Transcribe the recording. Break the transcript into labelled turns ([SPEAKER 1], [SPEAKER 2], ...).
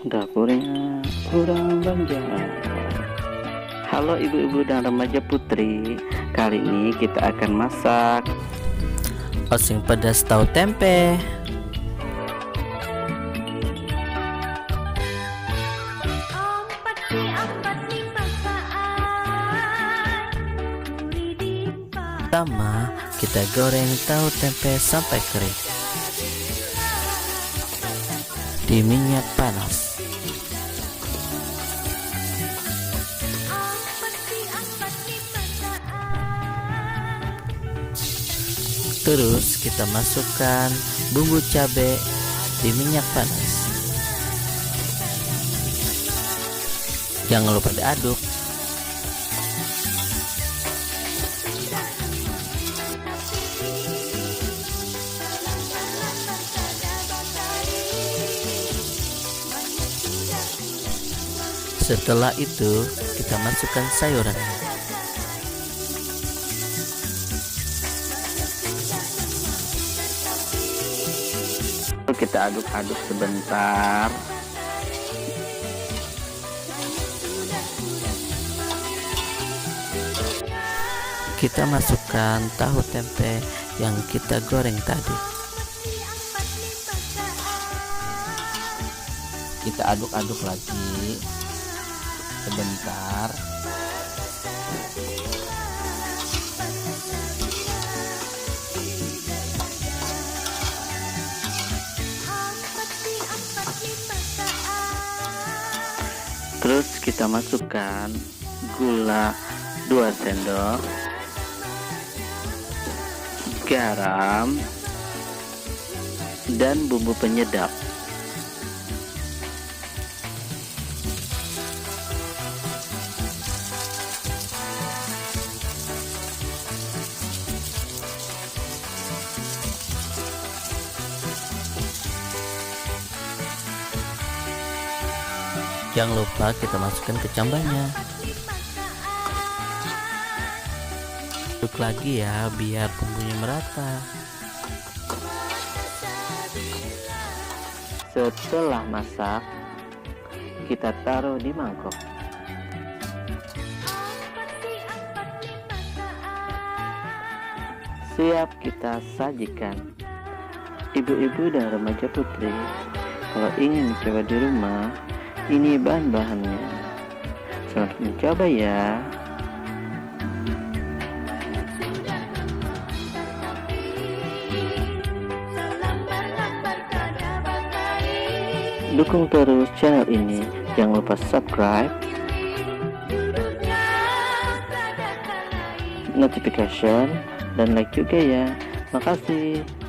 [SPEAKER 1] Dapurnya kurang banjar. Halo ibu-ibu dan remaja putri, kali ini kita akan masak
[SPEAKER 2] oseng pedas tahu tempe. Pertama, kita goreng tahu tempe sampai kering di minyak panas. Terus kita masukkan bumbu cabai di minyak panas. Jangan lupa diaduk. Setelah itu kita masukkan sayuran.
[SPEAKER 1] Kita aduk-aduk sebentar.
[SPEAKER 2] Kita masukkan tahu tempe yang kita goreng tadi.
[SPEAKER 1] Kita aduk-aduk lagi sebentar. Terus kita masukkan gula 2 sendok, garam, dan bumbu penyedap.
[SPEAKER 2] Jangan lupa kita masukkan kecambahnya. Aduk lagi ya biar bumbunya merata.
[SPEAKER 1] Setelah masak, kita taruh di mangkok. Siap kita sajikan. Ibu-ibu dan remaja putri, kalau ingin mencoba di rumah, ini bahan-bahannya. Selamat mencoba ya. Dukung terus channel ini. Jangan lupa subscribe, notification, dan like juga ya. Makasih.